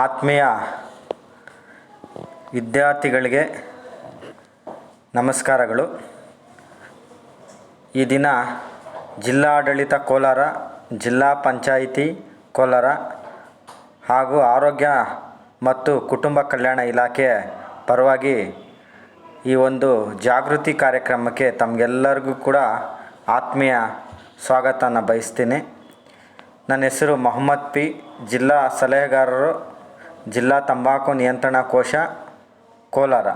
ಆತ್ಮೀಯ ವಿದ್ಯಾರ್ಥಿಗಳಿಗೆ ನಮಸ್ಕಾರಗಳು. ಈ ದಿನ ಜಿಲ್ಲಾಡಳಿತ ಕೋಲಾರ, ಜಿಲ್ಲಾ ಪಂಚಾಯಿತಿ ಕೋಲಾರ ಹಾಗೂ ಆರೋಗ್ಯ ಮತ್ತು ಕುಟುಂಬ ಕಲ್ಯಾಣ ಇಲಾಖೆಯ ಪರವಾಗಿ ಈ ಒಂದು ಜಾಗೃತಿ ಕಾರ್ಯಕ್ರಮಕ್ಕೆ ತಮಗೆಲ್ಲರಿಗೂ ಕೂಡ ಆತ್ಮೀಯ ಸ್ವಾಗತನ ಬಯಸ್ತೀನಿ. ನನ್ನ ಹೆಸರು ಮೊಹಮ್ಮದ್ ಪಿ, ಜಿಲ್ಲಾ ಸಲಹೆಗಾರರು, ಜಿಲ್ಲಾ ತಂಬಾಕು ನಿಯಂತ್ರಣ ಕೋಶ ಕೋಲಾರ.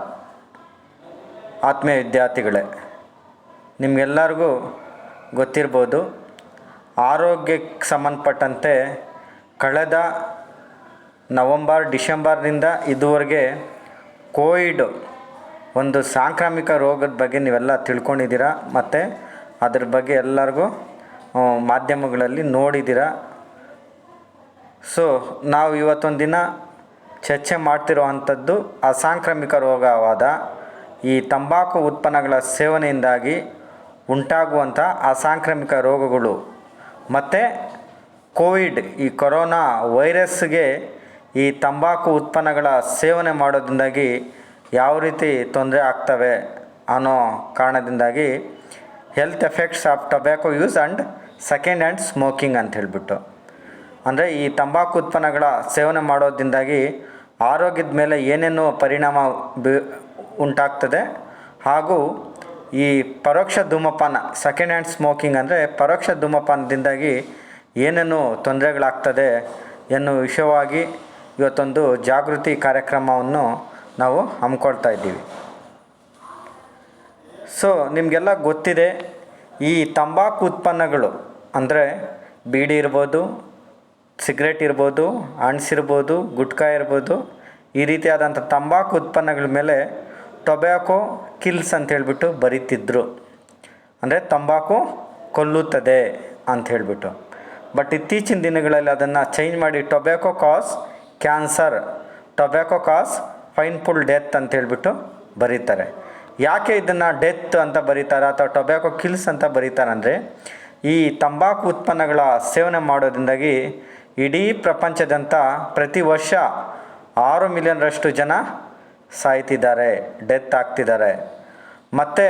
ಆತ್ಮೀಯ ವಿದ್ಯಾರ್ಥಿಗಳೇ, ನಿಮಗೆಲ್ಲರಿಗೂ ಗೊತ್ತಿರ್ಬೋದು, ಆರೋಗ್ಯಕ್ಕೆ ಸಂಬಂಧಪಟ್ಟಂತೆ ಕಳೆದ ಡಿಸೆಂಬರ್ನಿಂದ ಇದುವರೆಗೆ ಕೋವಿಡ್ ಒಂದು ಸಾಂಕ್ರಾಮಿಕ ರೋಗದ ಬಗ್ಗೆ ನೀವೆಲ್ಲ ತಿಳ್ಕೊಂಡಿದ್ದೀರಾ ಮತ್ತು ಅದ್ರ ಬಗ್ಗೆ ಎಲ್ಲರಿಗೂ ಮಾಧ್ಯಮಗಳಲ್ಲಿ ನೋಡಿದ್ದೀರಾ. ಸೊ ನಾವು ಇವತ್ತೊಂದು ದಿನ ಚರ್ಚೆ ಮಾಡ್ತಿರೋವಂಥದ್ದು ಅಸಾಂಕ್ರಾಮಿಕ ರೋಗವಾದ ಈ ತಂಬಾಕು ಉತ್ಪನ್ನಗಳ ಸೇವನೆಯಿಂದಾಗಿ ಉಂಟಾಗುವಂಥ ಅಸಾಂಕ್ರಾಮಿಕ ರೋಗಗಳು ಮತ್ತು ಕೋವಿಡ್, ಈ ಕೊರೋನಾ ವೈರಸ್ಗೆ ಈ ತಂಬಾಕು ಉತ್ಪನ್ನಗಳ ಸೇವನೆ ಮಾಡೋದ್ರಿಂದಾಗಿ ಯಾವ ರೀತಿ ತೊಂದರೆ ಆಗ್ತವೆ ಅನ್ನೋ ಕಾರಣದಿಂದಾಗಿ health effects of tobacco use and second hand smoking ಅಂತ ಹೇಳಿಬಿಟ್ಟು, ಅಂದರೆ ಈ ತಂಬಾಕು ಉತ್ಪನ್ನಗಳ ಸೇವನೆ ಮಾಡೋದ್ರಿಂದಾಗಿ ಆರೋಗ್ಯದ ಮೇಲೆ ಏನೇನು ಪರಿಣಾಮ ಉಂಟಾಗ್ತದೆ ಹಾಗೂ ಈ ಪರೋಕ್ಷ ಧೂಮಪಾನ, ಸೆಕೆಂಡ್ ಹ್ಯಾಂಡ್ ಸ್ಮೋಕಿಂಗ್ ಅಂದರೆ ಪರೋಕ್ಷ ಧೂಮಪಾನದಿಂದಾಗಿ ಏನೇನು ತೊಂದರೆಗಳಾಗ್ತದೆ ಎನ್ನುವ ವಿಷಯವಾಗಿ ಇವತ್ತೊಂದು ಜಾಗೃತಿ ಕಾರ್ಯಕ್ರಮವನ್ನು ನಾವು ಹಮ್ಮಿಕೊಳ್ತಾ ಇದ್ದೀವಿ. ಸೊ ನಿಮಗೆಲ್ಲ ಗೊತ್ತಿದೆ, ಈ ತಂಬಾಕು ಉತ್ಪನ್ನಗಳು ಅಂದರೆ ಬೀಡಿ ಇರ್ಬೋದು, ಸಿಗರೇಟ್ ಇರ್ಬೋದು, ಹಣ್ಸ್ ಇರ್ಬೋದು, ಗುಟ್ಕಾ ಇರ್ಬೋದು, ಈ ರೀತಿಯಾದಂಥ ತಂಬಾಕು ಉತ್ಪನ್ನಗಳ ಮೇಲೆ ಟೊಬ್ಯಾಕೊ ಕಿಲ್ಸ್ ಅಂತ ಹೇಳಿಬಿಟ್ಟು ಬರೀತಿದ್ರು, ಅಂದರೆ ತಂಬಾಕು ಕೊಲ್ಲುತ್ತದೆ ಅಂತ ಹೇಳಿಬಿಟ್ಟು. ಬಟ್ ಇತ್ತೀಚಿನ ದಿನಗಳಲ್ಲಿ ಅದನ್ನು ಚೇಂಜ್ ಮಾಡಿ ಟೊಬ್ಯಾಕೊ ಕಾಸ್ ಕ್ಯಾನ್ಸರ್, ಟೊಬ್ಯಾಕೊ ಕಾಸ್ ಪೈನ್ಫುಲ್ ಡೆತ್ ಅಂತ ಹೇಳಿಬಿಟ್ಟು ಬರೀತಾರೆ. ಯಾಕೆ ಇದನ್ನು ಡೆತ್ ಅಂತ ಬರೀತಾರೆ ಅಥವಾ ಟೊಬ್ಯಾಕೊ ಕಿಲ್ಸ್ ಅಂತ ಬರೀತಾರೆ ಅಂದರೆ, ಈ ತಂಬಾಕು ಉತ್ಪನ್ನಗಳ ಸೇವನೆ ಮಾಡೋದ್ರಿಂದಾಗಿ ಇಡೀ ಪ್ರಪಂಚದಂತ ಪ್ರತಿ ವರ್ಷ 6 ಮಿಲಿಯನ್ರಷ್ಟು ಜನ ಸಾಯ್ತಿದ್ದಾರೆ, ಡೆತ್ ಆಗ್ತಿದ್ದಾರೆ. ಮತ್ತು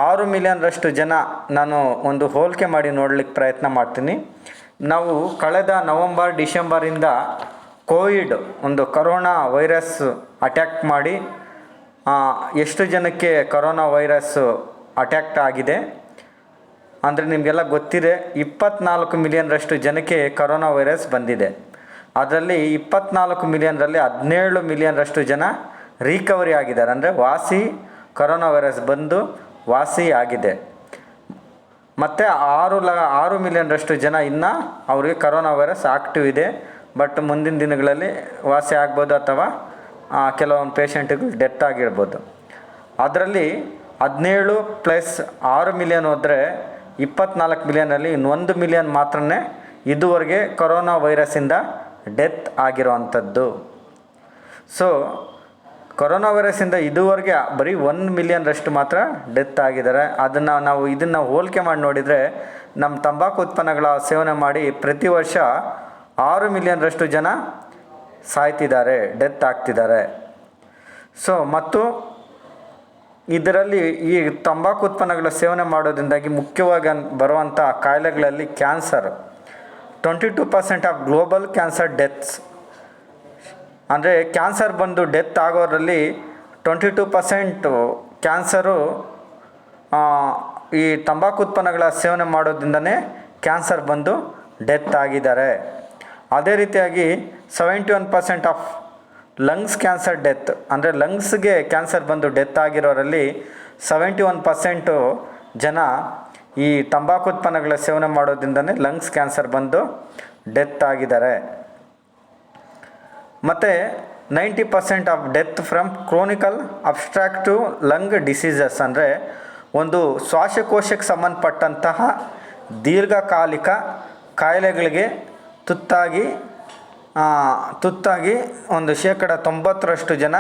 6 ಮಿಲಿಯನ್ರಷ್ಟು ಜನ, ನಾನು ಒಂದು ಹೋಲಿಕೆ ಮಾಡಿ ನೋಡಲಿಕ್ಕೆ ಪ್ರಯತ್ನ ಮಾಡ್ತೀನಿ. ನಾವು ಕಳೆದ ಡಿಸೆಂಬರಿಂದ ಕೋವಿಡ್ ಒಂದು ಕೊರೋನಾ ವೈರಸ್ ಅಟ್ಯಾಕ್ ಮಾಡಿ ಎಷ್ಟು ಜನಕ್ಕೆ ಕೊರೋನಾ ವೈರಸ್ಸು ಅಟ್ಯಾಕ್ಟ್ ಆಗಿದೆ ಅಂದರೆ ನಿಮಗೆಲ್ಲ ಗೊತ್ತಿದೆ, 24 ಮಿಲಿಯನ್ರಷ್ಟು ಜನಕ್ಕೆ ಕೊರೋನಾ ವೈರಸ್ ಬಂದಿದೆ. ಅದರಲ್ಲಿ 24 ಮಿಲಿಯನ್ರಲ್ಲಿ 17 ಮಿಲಿಯನ್ರಷ್ಟು ಜನ ರಿಕವರಿ ಆಗಿದ್ದಾರೆ, ಅಂದರೆ ವಾಸಿ, ಕೊರೋನಾ ವೈರಸ್ ಬಂದು ವಾಸಿ ಆಗಿದೆ. ಮತ್ತು 6 ಮಿಲಿಯನ್ರಷ್ಟು ಜನ ಇನ್ನು ಅವರಿಗೆ ಕೊರೋನಾ ವೈರಸ್ ಆಕ್ಟಿವ್ ಇದೆ, ಬಟ್ ಮುಂದಿನ ದಿನಗಳಲ್ಲಿ ವಾಸಿ ಆಗ್ಬೋದು ಅಥವಾ ಕೆಲವೊಂದು ಪೇಷಂಟ್ಗಳು ಡೆತ್ ಆಗಿರ್ಬೋದು. ಅದರಲ್ಲಿ 17 ಪ್ಲಸ್ 6 ಮಿಲಿಯನ್ ಹೋದರೆ 24 ಮಿಲಿಯನಲ್ಲಿ 1 ಮಿಲಿಯನ್ ಮಾತ್ರನೇ ಇದುವರೆಗೆ ಕೊರೋನಾ ವೈರಸ್ಸಿಂದ ಡೆತ್ ಆಗಿರೋವಂಥದ್ದು. ಸೊ ಕೊರೋನಾ ವೈರಸ್ಸಿಂದ ಇದುವರೆಗೆ ಬರೀ 1 ಮಿಲಿಯನ್ರಷ್ಟು ಮಾತ್ರ ಡೆತ್ ಆಗಿದ್ದಾರೆ. ನಾವು ಇದನ್ನು ಹೋಲಿಕೆ ಮಾಡಿ ನೋಡಿದರೆ, ನಮ್ಮ ತಂಬಾಕು ಉತ್ಪನ್ನಗಳ ಸೇವನೆ ಮಾಡಿ ಪ್ರತಿ ವರ್ಷ 6 ಮಿಲಿಯನ್ರಷ್ಟು ಜನ ಸಾಯ್ತಿದ್ದಾರೆ, ಡೆತ್ ಆಗ್ತಿದ್ದಾರೆ. ಸೊ ಮತ್ತು ಇದರಲ್ಲಿ ಈ ತಂಬಾಕು ಉತ್ಪನ್ನಗಳ ಸೇವನೆ ಮಾಡೋದ್ರಿಂದಾಗಿ ಮುಖ್ಯವಾಗಿ ಬರುವಂಥ ಕಾಯಿಲೆಗಳಲ್ಲಿ cancer, 22% of global cancer deaths, ಅಂದರೆ ಕ್ಯಾನ್ಸರ್ ಬಂದು ಡೆತ್ ಆಗೋರಲ್ಲಿ 22% ಕ್ಯಾನ್ಸರು ಈ ತಂಬಾಕು ಉತ್ಪನ್ನಗಳ ಸೇವನೆ ಮಾಡೋದ್ರಿಂದನೇ ಕ್ಯಾನ್ಸರ್ ಬಂದು ಡೆತ್ ಆಗಿದ್ದಾರೆ. ಅದೇ ರೀತಿಯಾಗಿ 71% ಆಫ್ ಲಂಗ್ಸ್ ಕ್ಯಾನ್ಸರ್ ಡೆತ್, ಅಂದರೆ ಲಂಗ್ಸ್ಗೆ ಕ್ಯಾನ್ಸರ್ ಬಂದು ಡೆತ್ ಆಗಿರೋರಲ್ಲಿ 71% ಜನ ಈ ತಂಬಾಕು ಉತ್ಪನ್ನಗಳ ಸೇವನೆ ಮಾಡೋದ್ರಿಂದನೇ ಲಂಗ್ಸ್ ಕ್ಯಾನ್ಸರ್ ಬಂದು ಡೆತ್ ಆಗಿದ್ದಾರೆ. ಮತ್ತು 90% of death from chronical obstructive lung diseases, ಅಂದರೆ ಒಂದು ಶ್ವಾಸಕೋಶಕ್ಕೆ ಸಂಬಂಧಪಟ್ಟಂತಹ ದೀರ್ಘಕಾಲಿಕ ಕಾಯಿಲೆಗಳಿಗೆ ತುತ್ತಾಗಿ ಒಂದು 90% ಜನ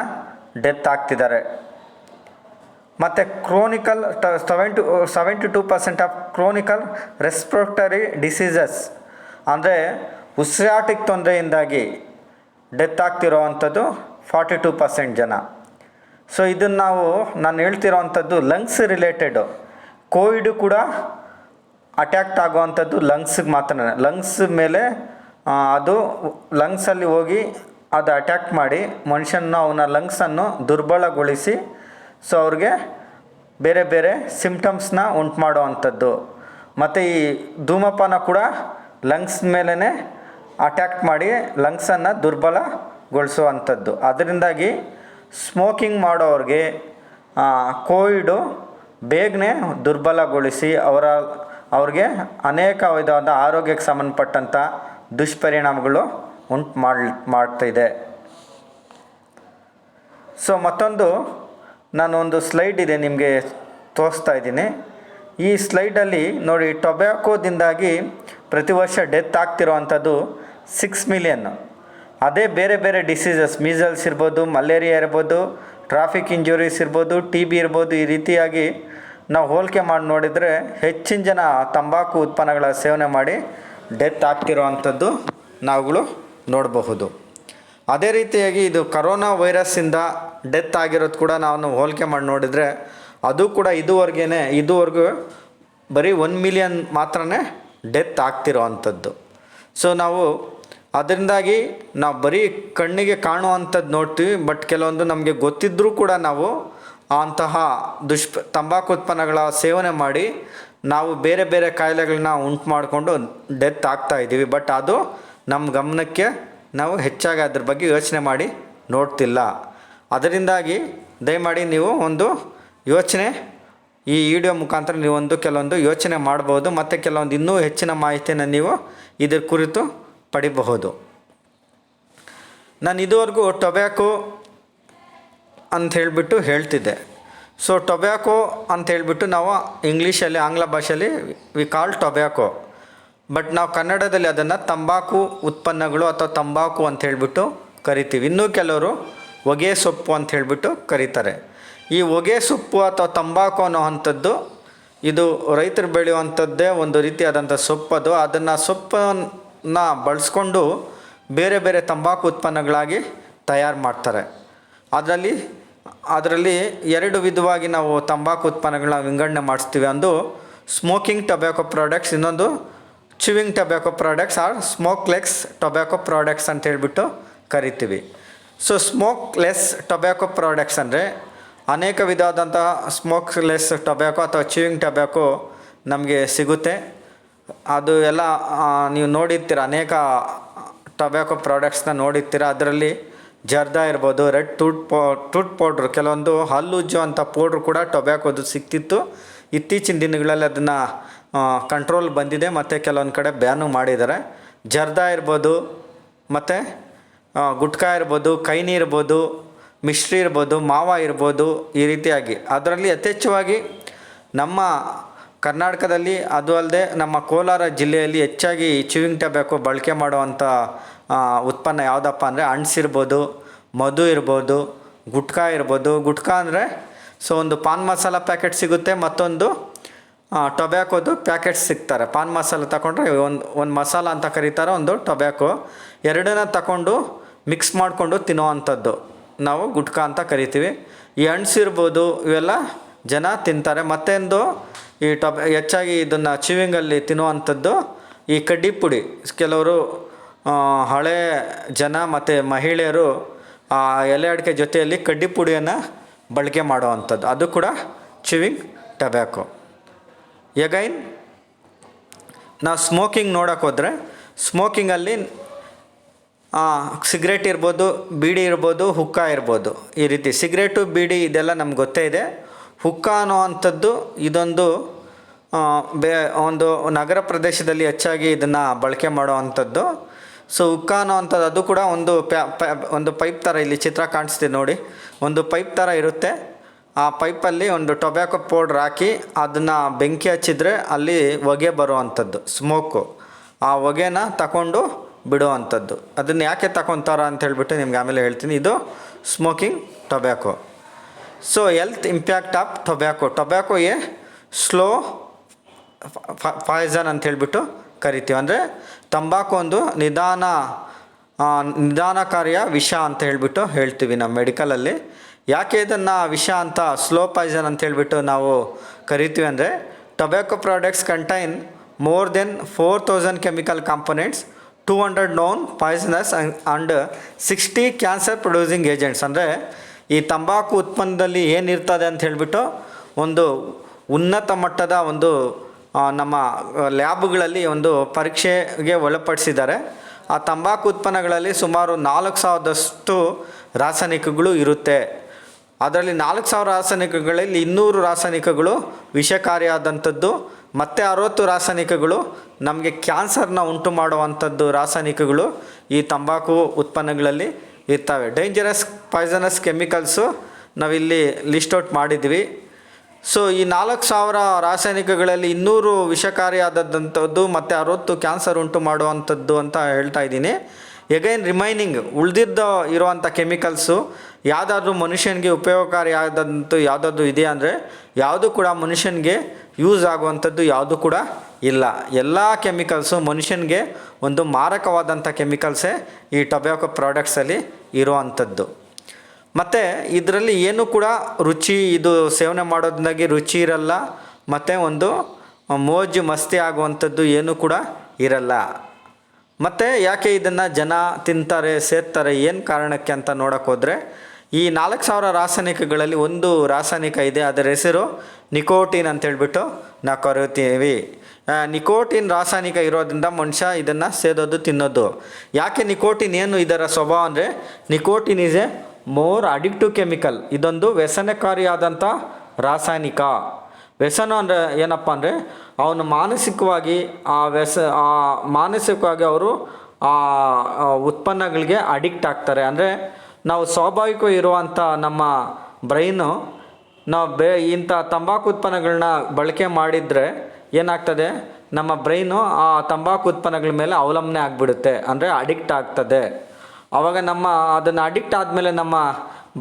ಡೆತ್ ಆಗ್ತಿದ್ದಾರೆ. ಮತ್ತು ಕ್ರೋನಿಕಲ್ 72% ಆಫ್ ಕ್ರೋನಿಕಲ್ ರೆಸ್ಪಿರೇಟರಿ ಡಿಸೀಸಸ್, ಅಂದರೆ ಉಸಿರಾಟಕ್ಕೆ ತೊಂದರೆಯಿಂದಾಗಿ ಡೆತ್ ಆಗ್ತಿರೋ ಅಂಥದ್ದು 42% ಜನ. ಸೊ ಇದನ್ನು ನಾನು ಹೇಳ್ತಿರೋ ಅಂಥದ್ದು ಲಂಗ್ಸ್ ರಿಲೇಟೆಡು. ಕೋವಿಡು ಕೂಡ ಅಟ್ಯಾಕ್ಟ್ ಆಗೋವಂಥದ್ದು ಲಂಗ್ಸಿಗೆ ಮಾತ್ರ. ಲಂಗ್ಸ್ ಮೇಲೆ ಅದು ಲಂಗ್ಸಲ್ಲಿ ಹೋಗಿ ಅದು ಅಟ್ಯಾಕ್ ಮಾಡಿ ಮನುಷ್ಯನ ಅವನ ಲಂಗ್ಸನ್ನು ದುರ್ಬಲಗೊಳಿಸಿ ಸೊ ಅವ್ರಿಗೆ ಬೇರೆ ಬೇರೆ ಸಿಮ್ಟಮ್ಸ್ನ ಉಂಟು ಮಾಡೋ ಅಂಥದ್ದು. ಮತ್ತು ಈ ಧೂಮಪಾನ ಕೂಡ ಲಂಗ್ಸ್ ಮೇಲೇ ಅಟ್ಯಾಕ್ ಮಾಡಿ ಲಂಗ್ಸನ್ನು ದುರ್ಬಲಗೊಳಿಸುವಂಥದ್ದು. ಅದರಿಂದಾಗಿ ಸ್ಮೋಕಿಂಗ್ ಮಾಡೋರಿಗೆ ಕೋವಿಡು ಬೇಗನೆ ದುರ್ಬಲಗೊಳಿಸಿ ಅವ್ರಿಗೆ ಅನೇಕ ವಿಧವಾದ ಆರೋಗ್ಯಕ್ಕೆ ಸಂಬಂಧಪಟ್ಟಂಥ ದುಷ್ಪರಿಣಾಮಗಳು ಉಂಟು ಮಾಡ್ತಾಯಿದೆ. ಸೊ ಮತ್ತೊಂದು ನಾನು ಒಂದು ಸ್ಲೈಡ್ ಇದೆ ನಿಮಗೆ ತೋರಿಸ್ತಾ ಇದ್ದೀನಿ. ಈ ಸ್ಲೈಡಲ್ಲಿ ನೋಡಿ, ಟೊಬ್ಯಾಕೋದಿಂದಾಗಿ ಪ್ರತಿ ವರ್ಷ ಡೆತ್ ಆಗ್ತಿರೋವಂಥದ್ದು 6 ಮಿಲಿಯನ್. ಅದೇ ಬೇರೆ ಬೇರೆ ಡಿಸೀಸಸ್, ಮೀಸಲ್ಸ್ ಇರ್ಬೋದು, ಮಲೇರಿಯಾ ಇರ್ಬೋದು, ಟ್ರಾಫಿಕ್ ಇಂಜುರೀಸ್ ಇರ್ಬೋದು, TB ಇರ್ಬೋದು, ಈ ರೀತಿಯಾಗಿ ನಾವು ಹೋಲಿಕೆ ಮಾಡಿ ನೋಡಿದರೆ ಹೆಚ್ಚಿನ ಜನ ತಂಬಾಕು ಉತ್ಪನ್ನಗಳ ಸೇವನೆ ಮಾಡಿ ಡೆತ್ ಆಗ್ತಿರೋ ಅಂಥದ್ದು ನಾವುಗಳು ನೋಡಬಹುದು. ಅದೇ ರೀತಿಯಾಗಿ ಇದು ಕರೋನಾ ವೈರಸ್ಸಿಂದ ಡೆತ್ ಆಗಿರೋದು ಕೂಡ ನಾವು ಹೋಲಿಕೆ ಮಾಡಿ ನೋಡಿದರೆ ಅದು ಕೂಡ ಇದುವರೆಗೂ ಬರೀ 1 ಮಿಲಿಯನ್ ಮಾತ್ರನೇ ಡೆತ್ ಆಗ್ತಿರೋ ಅಂಥದ್ದು. ಸೊ ನಾವು ಅದರಿಂದಾಗಿ ನಾವು ಬರೀ ಕಣ್ಣಿಗೆ ಕಾಣುವಂಥದ್ದು ನೋಡ್ತೀವಿ, ಬಟ್ ಕೆಲವೊಂದು ನಮಗೆ ಗೊತ್ತಿದ್ದರೂ ಕೂಡ ನಾವು ಅಂತಹ ತಂಬಾಕು ಉತ್ಪನ್ನಗಳ ಸೇವನೆ ಮಾಡಿ ನಾವು ಬೇರೆ ಬೇರೆ ಕಾಯಿಲೆಗಳನ್ನ ಉಂಟು ಮಾಡಿಕೊಂಡು ಡೆತ್ ಆಗ್ತಾಯಿದ್ದೀವಿ. ಬಟ್ ಅದು ನಮ್ಮ ಗಮನಕ್ಕೆ ನಾವು ಹೆಚ್ಚಾಗಿ ಅದ್ರ ಬಗ್ಗೆ ಯೋಚನೆ ಮಾಡಿ ನೋಡ್ತಿಲ್ಲ. ಅದರಿಂದಾಗಿ ದಯಮಾಡಿ ನೀವು ಒಂದು ಯೋಚನೆ, ಈ ವಿಡಿಯೋ ಮುಖಾಂತರ ನೀವೊಂದು ಕೆಲವೊಂದು ಯೋಚನೆ ಮಾಡ್ಬೋದು ಮತ್ತು ಕೆಲವೊಂದು ಇನ್ನೂ ಹೆಚ್ಚಿನ ಮಾಹಿತಿಯನ್ನು ನೀವು ಇದ್ರ ಕುರಿತು ಪಡಿಬಹುದು. ನಾನು ಇದುವರೆಗೂ ಟೊಬ್ಯಾಕೋ ಅಂತ ಹೇಳಿಬಿಟ್ಟು ಹೇಳ್ತಿದ್ದೆ. ಸೊ ಟೊಬ್ಯಾಕೋ ಅಂತ ಹೇಳಿಬಿಟ್ಟು ನಾವು ಇಂಗ್ಲೀಷಲ್ಲಿ, ಆಂಗ್ಲ ಭಾಷೆಯಲ್ಲಿ ವಿ ಕಾಲ್ ಟೊಬ್ಯಾಕೋ. ಬಟ್ ನಾವು ಕನ್ನಡದಲ್ಲಿ ಅದನ್ನು ತಂಬಾಕು ಉತ್ಪನ್ನಗಳು ಅಥವಾ ತಂಬಾಕು ಅಂತ ಹೇಳಿಬಿಟ್ಟು ಕರಿತೀವಿ. ಇನ್ನೂ ಕೆಲವರು ಹೊಗೆ ಸೊಪ್ಪು ಅಂತ ಹೇಳಿಬಿಟ್ಟು ಕರೀತಾರೆ. ಈ ಹೊಗೆ ಸೊಪ್ಪು ಅಥವಾ ತಂಬಾಕು ಅನ್ನೋ ಅಂಥದ್ದು ಇದು ರೈತರು ಬೆಳೆಯುವಂಥದ್ದೇ ಒಂದು ರೀತಿಯಾದಂಥ ಸೊಪ್ಪದು. ಅದನ್ನು ಸೊಪ್ಪನ್ನು ಬಳಸ್ಕೊಂಡು ಬೇರೆ ಬೇರೆ ತಂಬಾಕು ಉತ್ಪನ್ನಗಳಾಗಿ ತಯಾರು ಮಾಡ್ತಾರೆ. ಅದರಲ್ಲಿ 2 ವಿಧವಾಗಿ ನಾವು ತಂಬಾಕು ಉತ್ಪನ್ನಗಳನ್ನ ವಿಂಗಡಣೆ ಮಾಡಿಸ್ತೀವಿ. ಒಂದು ಸ್ಮೋಕಿಂಗ್ ಟೊಬ್ಯಾಕೊ ಪ್ರಾಡಕ್ಟ್ಸ್, ಇನ್ನೊಂದು chewing tobacco products or smokeless tobacco products ಅಂತ ಹೇಳಿಬಿಟ್ಟು ಕರಿತೀವಿ. ಸೊ ಸ್ಮೋಕ್ಲೆಸ್ ಟೊಬ್ಯಾಕೊ ಪ್ರಾಡಕ್ಟ್ಸ್ ಅಂದರೆ ಅನೇಕ ವಿಧವಾದಂತಹ ಸ್ಮೋಕ್ಲೆಸ್ ಟೊಬ್ಯಾಕೊ ಅಥವಾ ಚ್ಯೂವಿಂಗ್ ಟೊಬ್ಯಾಕೊ ನಮಗೆ ಸಿಗುತ್ತೆ. ಅದು ಎಲ್ಲ ನೀವು ನೋಡಿರ್ತೀರ, ಅನೇಕ ಟೊಬ್ಯಾಕೊ ಪ್ರಾಡಕ್ಟ್ಸ್ನ ನೋಡಿರ್ತೀರ. ಅದರಲ್ಲಿ ಜರ್ದಾ ಇರ್ಬೋದು, ರೆಡ್ ಟೂತ್ ಪೌಡ್ರ್, ಕೆಲವೊಂದು ಹಲ್ಲುಜ್ಜು ಅಂಥ ಪೌಡ್ರ್ ಕೂಡ ಟೊಬ್ಯಾಕೋದು ಸಿಗ್ತಿತ್ತು. ಇತ್ತೀಚಿನ ದಿನಗಳಲ್ಲಿ ಅದನ್ನು ಕಂಟ್ರೋಲ್ ಬಂದಿದೆ ಮತ್ತು ಕೆಲವೊಂದು ಕಡೆ ಬ್ಯಾನು ಮಾಡಿದ್ದಾರೆ. ಜರ್ದಾ ಇರ್ಬೋದು, ಮತ್ತು ಗುಟ್ಕಾ ಇರ್ಬೋದು, ಕೈನಿ ಇರ್ಬೋದು, ಮಿಶ್ರಿ ಇರ್ಬೋದು, ಮಾವ ಇರ್ಬೋದು, ಈ ರೀತಿಯಾಗಿ ಅದರಲ್ಲಿ ಯಥೇಚ್ಛವಾಗಿ ನಮ್ಮ ಕರ್ನಾಟಕದಲ್ಲಿ, ಅದು ಅಲ್ಲದೆ ನಮ್ಮ ಕೋಲಾರ ಜಿಲ್ಲೆಯಲ್ಲಿ ಹೆಚ್ಚಾಗಿ ಚ್ಯೂವಿಂಗ್ ಟೊಬ್ಯಾಕೊ ಬಳಕೆ ಮಾಡುವಂಥ ಉತ್ಪನ್ನ ಯಾವುದಪ್ಪ ಅಂದರೆ ಅಣ್ಸಿರ್ಬೋದು, ಮಧು ಇರ್ಬೋದು, ಗುಟ್ಕಾ ಇರ್ಬೋದು. ಗುಟ್ಕಾ ಅಂದರೆ ಸೊ ಒಂದು ಪಾನ್ ಮಸಾಲ ಪ್ಯಾಕೆಟ್ ಸಿಗುತ್ತೆ, ಮತ್ತೊಂದು ಟೊಬ್ಯಾಕೋದು ಪ್ಯಾಕೆಟ್ಸ್ ಸಿಗ್ತಾರೆ. ಪಾನ್ ಮಸಾಲ ತಗೊಂಡ್ರೆ ಒಂದು ಮಸಾಲ ಅಂತ ಕರೀತಾರೆ, ಒಂದು ಟೊಬ್ಯಾಕೊ. ಎರಡನ್ನ ತಗೊಂಡು ಮಿಕ್ಸ್ ಮಾಡಿಕೊಂಡು ತಿನ್ನುವಂಥದ್ದು ನಾವು ಗುಟ್ಕಾ ಅಂತ ಕರಿತೀವಿ. ಈ ಅಣ್ಸಿರ್ಬೋದು, ಇವೆಲ್ಲ ಜನ ತಿಂತಾರೆ. ಮತ್ತೊಂದು ಈ ಹೆಚ್ಚಾಗಿ ಇದನ್ನು ಚ್ಯೂವಿಂಗಲ್ಲಿ ತಿನ್ನುವಂಥದ್ದು ಈ ಕಡ್ಡಿ ಪುಡಿ. ಕೆಲವರು ಹಳೆ ಜನ ಮತ್ತು ಮಹಿಳೆಯರು ಎಲೆ ಅಡಿಕೆ ಜೊತೆಯಲ್ಲಿ ಕಡ್ಡಿ ಪುಡಿಯನ್ನು ಬಳಕೆ ಮಾಡುವಂಥದ್ದು, ಅದು ಕೂಡ ಚ್ಯೂವಿಂಗ್ ಟೊಬ್ಯಾಕೊ. ಎಗೈನ್ ನಾವು ಸ್ಮೋಕಿಂಗ್ ನೋಡೋಕೆ ಹೋದರೆ, ಸ್ಮೋಕಿಂಗಲ್ಲಿ ಸಿಗರೇಟ್ ಇರ್ಬೋದು, ಬೀಡಿ ಇರ್ಬೋದು, ಹುಕ್ಕಾ ಇರ್ಬೋದು. ಈ ರೀತಿ ಸಿಗರೇಟು, ಬೀಡಿ ಇದೆಲ್ಲ ನಮ್ಗೆ ಗೊತ್ತೇ ಇದೆ. ಹುಕ್ಕಾ ಅನ್ನೋ ಅಂಥದ್ದು ಇದೊಂದು ಒಂದು ನಗರ ಪ್ರದೇಶದಲ್ಲಿ ಹೆಚ್ಚಾಗಿ ಇದನ್ನು ಬಳಕೆ ಮಾಡುವಂಥದ್ದು. ಸೊ ಹುಕ್ಕಾ ಅನ್ನೋ ಅಂಥದ್ದು ಅದು ಕೂಡ ಒಂದು ಪೈಪ್ ಥರ, ಇಲ್ಲಿ ಚಿತ್ರ ಕಾಣಿಸ್ತೀವಿ ನೋಡಿ, ಒಂದು ಪೈಪ್ ಥರ ಇರುತ್ತೆ. ಆ ಪೈಪಲ್ಲಿ ಒಂದು ಟೊಬ್ಯಾಕೊ ಪೌಡ್ರ್ ಹಾಕಿ ಅದನ್ನು ಬೆಂಕಿ ಹಚ್ಚಿದ್ರೆ ಅಲ್ಲಿ ಹೊಗೆ ಬರುವಂಥದ್ದು, ಸ್ಮೋಕು. ಆ ಹೊಗೆನ ತಗೊಂಡು ಬಿಡುವಂಥದ್ದು. ಅದನ್ನು ಯಾಕೆ ತಗೊತಾರ ಅಂತ ಹೇಳ್ಬಿಟ್ಟು ನಿಮ್ಗೆ ಆಮೇಲೆ ಹೇಳ್ತೀನಿ. ಇದು smoking tobacco. So health impact of tobacco A slow Poisson ಅಂತ ಹೇಳ್ಬಿಟ್ಟು ಕರಿತೀವಿ. ಅಂದರೆ ತಂಬಾಕು ಒಂದು ನಿಧಾನ ನಿಧಾನಕಾರಿಯ ವಿಷ ಅಂತ ಹೇಳ್ಬಿಟ್ಟು ಹೇಳ್ತೀವಿ ನಾವು ಮೆಡಿಕಲಲ್ಲಿ. ಯಾಕೆ ಇದನ್ನು ವಿಷ ಅಂತ, ಸ್ಲೋ ಪಾಯ್ಸನ್ ಅಂತ ಹೇಳ್ಬಿಟ್ಟು ನಾವು ಕರಿತೀವಿ ಅಂದರೆ, tobacco products contain more than 4000 chemical components, 200 known poisonous and 60 cancer producing agents. ಅಂದರೆ ಈ ತಂಬಾಕು ಉತ್ಪನ್ನದಲ್ಲಿ ಏನಿರ್ತದೆ ಅಂತ ಹೇಳಿಬಿಟ್ಟು ಒಂದು ಉನ್ನತ ಮಟ್ಟದ ಒಂದು ನಮ್ಮ ಲ್ಯಾಬ್ಗಳಲ್ಲಿ ಒಂದು ಪರೀಕ್ಷೆಗೆ ಒಳಪಡಿಸಿದ್ದಾರೆ. ಆ ತಂಬಾಕು ಉತ್ಪನ್ನಗಳಲ್ಲಿ ಸುಮಾರು 4000ದಷ್ಟು ರಾಸಾಯನಿಕಗಳು ಇರುತ್ತೆ. ಅದರಲ್ಲಿ 4000 ರಾಸಾಯನಿಕಗಳಲ್ಲಿ 200 ರಾಸಾಯನಿಕಗಳು ವಿಷಕಾರಿಯಾದಂಥದ್ದು, ಮತ್ತು 60 ರಾಸಾಯನಿಕಗಳು ನಮಗೆ ಕ್ಯಾನ್ಸರ್ನ ಉಂಟು ಮಾಡುವಂಥದ್ದು ರಾಸಾಯನಿಕಗಳು ಈ ತಂಬಾಕು ಉತ್ಪನ್ನಗಳಲ್ಲಿ ಇರ್ತವೆ. ಡೇಂಜರಸ್ ಪಾಯ್ಸನಸ್ ಕೆಮಿಕಲ್ಸು ನಾವಿಲ್ಲಿ ಲಿಸ್ಟ್ ಔಟ್ ಮಾಡಿದ್ವಿ. ಸೊ ಈ 4000 ರಾಸಾಯನಿಕಗಳಲ್ಲಿ 200 ವಿಷಕಾರಿಯಾದಂಥದ್ದು ಮತ್ತು 60 ಕ್ಯಾನ್ಸರ್ ಉಂಟು ಮಾಡುವಂಥದ್ದು ಅಂತ ಹೇಳ್ತಾ ಇದ್ದೀನಿ. ಎಗೈನ್ ರಿಮೈನಿಂಗ್ ಉಳಿದಿದ್ದ ಇರುವಂಥ ಕೆಮಿಕಲ್ಸು ಯಾವುದಾದ್ರೂ ಮನುಷ್ಯನಿಗೆ ಉಪಯೋಗಕಾರಿಯಾದಂಥ ಯಾವುದಾದ್ರು ಇದೆಯಾ ಅಂದರೆ ಯಾವುದು ಕೂಡ ಮನುಷ್ಯನಿಗೆ ಯೂಸ್ ಆಗುವಂಥದ್ದು ಯಾವುದು ಕೂಡ ಇಲ್ಲ. ಎಲ್ಲ ಕೆಮಿಕಲ್ಸು ಮನುಷ್ಯನಿಗೆ ಒಂದು ಮಾರಕವಾದಂಥ ಕೆಮಿಕಲ್ಸೇ ಈ ಟೊಬ್ಯಾಕೊ ಪ್ರಾಡಕ್ಟ್ಸಲ್ಲಿ ಇರುವಂಥದ್ದು. ಮತ್ತು ಇದರಲ್ಲಿ ಏನು ಕೂಡ ರುಚಿ, ಇದು ಸೇವನೆ ಮಾಡೋದ್ರಿಂದಾಗಿ ರುಚಿ ಇರಲ್ಲ, ಮತ್ತು ಒಂದು ಮೋಜು ಮಸ್ತಿ ಆಗುವಂಥದ್ದು ಏನೂ ಕೂಡ ಇರಲ್ಲ. ಮತ್ತು ಯಾಕೆ ಇದನ್ನು ಜನ ತಿಂತಾರೆ, ಸೇರ್ತಾರೆ, ಏನು ಕಾರಣಕ್ಕೆ ಅಂತ ನೋಡೋಕೆ ಹೋದರೆ, ಈ 4000 ರಾಸಾಯನಿಕಗಳಲ್ಲಿ ಒಂದು ರಾಸಾಯನಿಕ ಇದೆ, ಅದರ ಹೆಸರು ನಿಕೋಟಿನ್ ಅಂತೇಳ್ಬಿಟ್ಟು ನಾವು ಕರಿತೀವಿ. ನಿಕೋಟಿನ್ ರಾಸಾಯನಿಕ ಇರೋದ್ರಿಂದ ಮನುಷ್ಯ ಇದನ್ನು ಸೇದೋದು, ತಿನ್ನೋದು. ಯಾಕೆ ನಿಕೋಟಿನ್, ಏನು ಇದರ ಸ್ವಭಾವ ಅಂದರೆ, nicotine is A more addictive chemical. ಇದೊಂದು ವ್ಯಸನಕಾರಿಯಾದಂಥ ರಾಸಾಯನಿಕ. ವ್ಯಸನ ಅಂದರೆ ಏನಪ್ಪ ಅಂದರೆ, ಅವನು ಮಾನಸಿಕವಾಗಿ ಮಾನಸಿಕವಾಗಿ ಅವರು ಆ ಉತ್ಪನ್ನಗಳಿಗೆ ಅಡಿಕ್ಟ್ ಆಗ್ತಾರೆ. ಅಂದರೆ ನಾವು ಸ್ವಾಭಾವಿಕ ಇರುವಂಥ ನಮ್ಮ ಬ್ರೈನು ನಾವು ಇಂಥ ತಂಬಾಕು ಉತ್ಪನ್ನಗಳನ್ನ ಬಳಕೆ ಮಾಡಿದರೆ ಏನಾಗ್ತದೆ, ನಮ್ಮ ಬ್ರೈನು ಆ ತಂಬಾಕು ಉತ್ಪನ್ನಗಳ ಮೇಲೆ ಅವಲಂಬನೆ ಆಗಿಬಿಡುತ್ತೆ, ಅಂದರೆ ಅಡಿಕ್ಟ್ ಆಗ್ತದೆ. ಆವಾಗ ಅದನ್ನು ಅಡಿಕ್ಟ್ ಆದಮೇಲೆ ನಮ್ಮ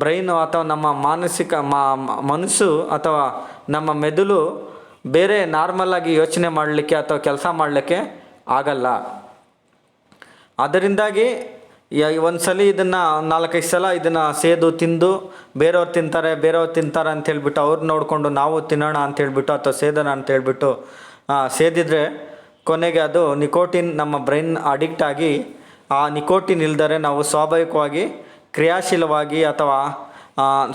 ಬ್ರೈನು ಅಥವಾ ನಮ್ಮ ಮಾನಸಿಕ ಮನಸ್ಸು ಅಥವಾ ನಮ್ಮ ಮೆದುಳು ಬೇರೆ ನಾರ್ಮಲಾಗಿ ಯೋಚನೆ ಮಾಡಲಿಕ್ಕೆ ಅಥವಾ ಕೆಲಸ ಮಾಡಲಿಕ್ಕೆ ಆಗಲ್ಲ. ಅದರಿಂದಾಗಿ ಒಂದು ಸಲ ಇದನ್ನು 4-5 ಸಲ ಇದನ್ನು ಸೇದು ತಿಂದು ಬೇರೆಯವ್ರು ತಿಂತಾರೆ ಅಂತೇಳ್ಬಿಟ್ಟು ಅವ್ರು ನೋಡಿಕೊಂಡು ನಾವು ತಿನ್ನೋಣ ಅಂತೇಳ್ಬಿಟ್ಟು ಅಥವಾ ಸೇದೋಣ ಅಂತೇಳ್ಬಿಟ್ಟು ಸೇದಿದರೆ ಕೊನೆಗೆ ಅದು ನಿಕೋಟಿನ್ ನಮ್ಮ ಬ್ರೈನ್ ಅಡಿಕ್ಟ್ ಆಗಿ ಆ ನಿಕೋಟಿನ್ ಇಲ್ದರೆ ನಾವು ಸ್ವಾಭಾವಿಕವಾಗಿ ಕ್ರಿಯಾಶೀಲವಾಗಿ ಅಥವಾ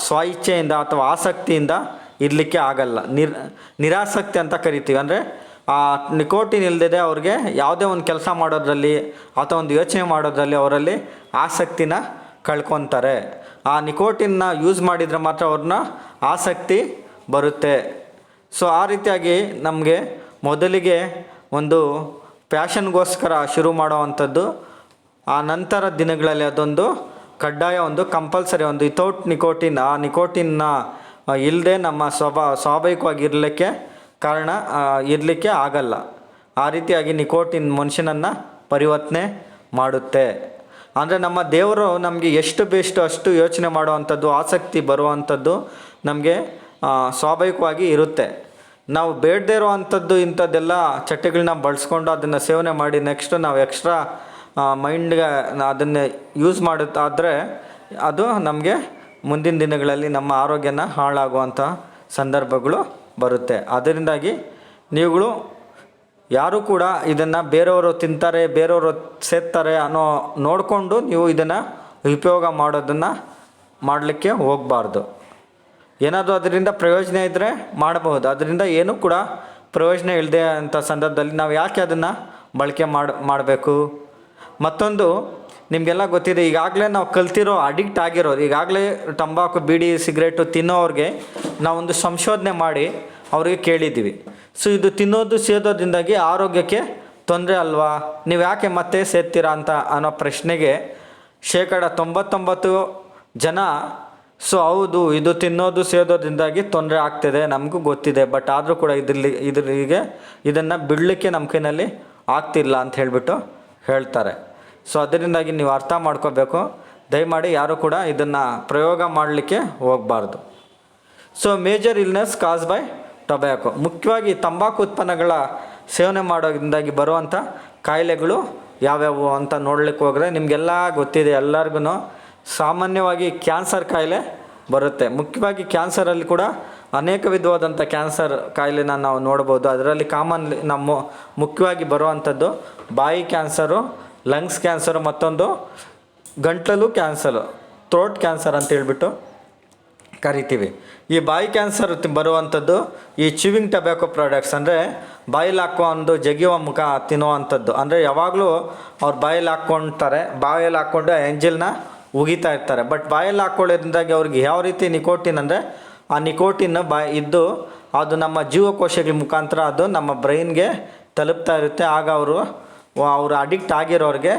ಸ್ವಇಚ್ಛೆಯಿಂದ ಅಥವಾ ಆಸಕ್ತಿಯಿಂದ ಇರಲಿಕ್ಕೆ ಆಗಲ್ಲ. ನಿರಾಸಕ್ತಿ ಅಂತ ಕರಿತೀವಿ. ಅಂದರೆ ಆ ನಿಕೋಟಿನ್ ಇಲ್ಲದೆ ಅವ್ರಿಗೆ ಯಾವುದೇ ಒಂದು ಕೆಲಸ ಮಾಡೋದ್ರಲ್ಲಿ ಅಥವಾ ಒಂದು ಯೋಚನೆ ಮಾಡೋದ್ರಲ್ಲಿ ಅವರಲ್ಲಿ ಆಸಕ್ತಿನ ಕಳ್ಕೊತಾರೆ. ಆ ನಿಕೋಟಿನ್ನ ಯೂಸ್ ಮಾಡಿದರೆ ಮಾತ್ರ ಅವ್ರನ್ನ ಆಸಕ್ತಿ ಬರುತ್ತೆ. ಸೊ ಆ ರೀತಿಯಾಗಿ ನಮಗೆ ಮೊದಲಿಗೆ ಒಂದು ಪ್ಯಾಷನ್ಗೋಸ್ಕರ ಶುರು ಮಾಡುವಂಥದ್ದು, ಆ ನಂತರ ದಿನಗಳಲ್ಲಿ ಅದೊಂದು ಕಡ್ಡಾಯ, ಒಂದು ಕಂಪಲ್ಸರಿ, ಒಂದು ವಿತೌಟ್ ನಿಕೋಟಿನ್, ಆ ನಿಕೋಟಿನ್ನ ಇಲ್ಲದೆ ನಮ್ಮ ಸ್ವಾಭಾವಿಕವಾಗಿ ಇರಲಿಕ್ಕೆ ಇರಲಿಕ್ಕೆ ಆಗಲ್ಲ. ಆ ರೀತಿಯಾಗಿ ನಿಕೋಟಿನ್ ಮನುಷ್ಯನನ್ನು ಪರಿವರ್ತನೆ ಮಾಡುತ್ತೆ. ಅಂದರೆ ನಮ್ಮ ದೇವರು ನಮಗೆ ಎಷ್ಟು ಬೇಕೋ ಅಷ್ಟು ಯೋಚನೆ ಮಾಡುವಂಥದ್ದು, ಆಸಕ್ತಿ ಬರುವಂಥದ್ದು ನಮಗೆ ಸ್ವಾಭಾವಿಕವಾಗಿ ಇರುತ್ತೆ. ನಾವು ಬೇಡದೇ ಇರುವಂಥದ್ದು ಇಂಥದ್ದೆಲ್ಲ ಚಟ್ಟಗಳನ್ನ ಬಳಸ್ಕೊಂಡು ಅದನ್ನು ಸೇವನೆ ಮಾಡಿ ನೆಕ್ಸ್ಟ್ ನಾವು ಎಕ್ಸ್ಟ್ರಾ ಮೈಂಡ್ಗೆ ಅದನ್ನೇ ಯೂಸ್ ಮಾಡುತ್ತಾದರೆ ಅದು ನಮಗೆ ಮುಂದಿನ ದಿನಗಳಲ್ಲಿ ನಮ್ಮ ಆರೋಗ್ಯನ ಹಾಳಾಗುವಂಥ ಸಂದರ್ಭಗಳು ಬರುತ್ತೆ. ಅದರಿಂದಾಗಿ ನೀವುಗಳು ಯಾರೂ ಕೂಡ ಇದನ್ನು ಬೇರೆಯವರು ತಿಂತಾರೆ, ಬೇರೆಯವರು ಸೇರ್ತಾರೆ ಅನ್ನೋ ನೋಡಿಕೊಂಡು ನೀವು ಇದನ್ನು ಉಪಯೋಗ ಮಾಡೋದನ್ನು ಮಾಡಲಿಕ್ಕೆ ಹೋಗಬಾರ್ದು. ಏನಾದರೂ ಅದರಿಂದ ಪ್ರಯೋಜನ ಇದ್ದರೆ ಮಾಡಬಹುದು, ಅದರಿಂದ ಏನೂ ಕೂಡ ಪ್ರಯೋಜನ ಇಲ್ಲದೆ ಅಂಥ ಸಂದರ್ಭದಲ್ಲಿ ನಾವು ಯಾಕೆ ಅದನ್ನು ಬಳಕೆ ಮಾಡಬೇಕು. ಮತ್ತೊಂದು ನಿಮಗೆಲ್ಲ ಗೊತ್ತಿದೆ, ಈಗಾಗಲೇ ನಾವು ಕಲ್ತಿರೋ, ಅಡಿಕ್ಟ್ ಆಗಿರೋರು, ಈಗಾಗಲೇ ತಂಬಾಕು, ಬೀಡಿ, ಸಿಗರೇಟು ತಿನ್ನೋರಿಗೆ ನಾವೊಂದು ಸಂಶೋಧನೆ ಮಾಡಿ ಅವ್ರಿಗೆ ಕೇಳಿದ್ದೀವಿ. ಸೊ ಇದು ತಿನ್ನೋದು ಸೇದೋದ್ರಿಂದಾಗಿ ಆರೋಗ್ಯಕ್ಕೆ ತೊಂದರೆ ಅಲ್ವಾ, ನೀವು ಯಾಕೆ ಮತ್ತೆ ಸೇರ್ತೀರಾ ಅಂತ ಅನ್ನೋ ಪ್ರಶ್ನೆಗೆ 99% ಜನ ಸೊ ಹೌದು, ಇದು ತಿನ್ನೋದು ಸೇದೋದ್ರಿಂದಾಗಿ ತೊಂದರೆ ಆಗ್ತಿದೆ, ನಮಗೂ ಗೊತ್ತಿದೆ, ಬಟ್ ಆದರೂ ಕೂಡ ಇದನ್ನು ಬಿಡಲಿಕ್ಕೆ ನಮ್ಮ ಕೈನಲ್ಲಿ ಆಗ್ತಿಲ್ಲ ಅಂತ ಹೇಳ್ತಾರೆ. ಸೊ ಅದರಿಂದಾಗಿ ನೀವು ಅರ್ಥ ಮಾಡ್ಕೋಬೇಕು, ದಯಮಾಡಿ ಯಾರು ಕೂಡ ಇದನ್ನು ಪ್ರಯೋಗ ಮಾಡಲಿಕ್ಕೆ ಹೋಗಬಾರ್ದು. So major illness cause by tobacco, ಮುಖ್ಯವಾಗಿ ತಂಬಾಕು ಉತ್ಪನ್ನಗಳ ಸೇವನೆ ಮಾಡೋದ್ರಿಂದಾಗಿ ಬರುವಂಥ ಕಾಯಿಲೆಗಳು ಯಾವ್ಯಾವು ಅಂತ ನೋಡ್ಲಿಕ್ಕೆ ಹೋದರೆ ನಿಮಗೆಲ್ಲ ಗೊತ್ತಿದೆ. ಎಲ್ಲರಿಗೂ ಸಾಮಾನ್ಯವಾಗಿ ಕ್ಯಾನ್ಸರ್ ಕಾಯಿಲೆ ಬರುತ್ತೆ. ಮುಖ್ಯವಾಗಿ ಕ್ಯಾನ್ಸರಲ್ಲಿ ಕೂಡ ಅನೇಕ ವಿಧವಾದಂಥ ಕ್ಯಾನ್ಸರ್ ಕಾಯಿಲೆನ ನಾವು ನೋಡ್ಬೋದು. ಅದರಲ್ಲಿ ನಮ್ಮ ಮುಖ್ಯವಾಗಿ ಬರುವಂಥದ್ದು ಬಾಯಿ ಕ್ಯಾನ್ಸರು, ಲಂಗ್ಸ್ ಕ್ಯಾನ್ಸರು, ಮತ್ತೊಂದು ಗಂಟಲು ಕ್ಯಾನ್ಸರು, ಥ್ರೋಟ್ ಕ್ಯಾನ್ಸರ್ ಅಂತ ಹೇಳ್ಬಿಟ್ಟು ಕರಿತೀವಿ. ಈ ಬಾಯಿ ಕ್ಯಾನ್ಸರ್ ಬರುವಂಥದ್ದು ಈ ಚ್ಯೂವಿಂಗ್ ಟೊಬ್ಯಾಕೊ ಪ್ರಾಡಕ್ಟ್ಸ್, ಅಂದರೆ ಬಾಯಲ್ಲಿ ಹಾಕ್ಕೊಂಡು ಜಗಿಯುವ ಮುಖ ತಿನ್ನುವಂಥದ್ದು. ಅಂದರೆ ಯಾವಾಗಲೂ ಅವ್ರು ಬಾಯಲ್ಲಿ ಹಾಕ್ಕೊಳ್ತಾರೆ, ಬಾಯಲ್ಲಿ ಹಾಕ್ಕೊಂಡು ಎಂಜಲ್ನ ಉಗಿತಾ ಇರ್ತಾರೆ. ಬಟ್ ಬಾಯಲ್ಲಿ ಹಾಕ್ಕೊಳ್ಳೋದ್ರಿಂದಾಗಿ ಅವ್ರಿಗೆ ಯಾವ ರೀತಿ ನಿಕೋಟಿನ್ ಅಂದರೆ ಆ ನಿಕೋಟಿನ್ ಇದ್ದು ಅದು ನಮ್ಮ ಜೀವಕೋಶಗಳ ಮುಖಾಂತರ ಅದು ನಮ್ಮ ಬ್ರೈನ್ಗೆ ತಲುಪ್ತಾ ಇರುತ್ತೆ. ಆಗ ಅವರು ಅಡಿಕ್ಟ್ ಆಗಿರೋರಿಗೆ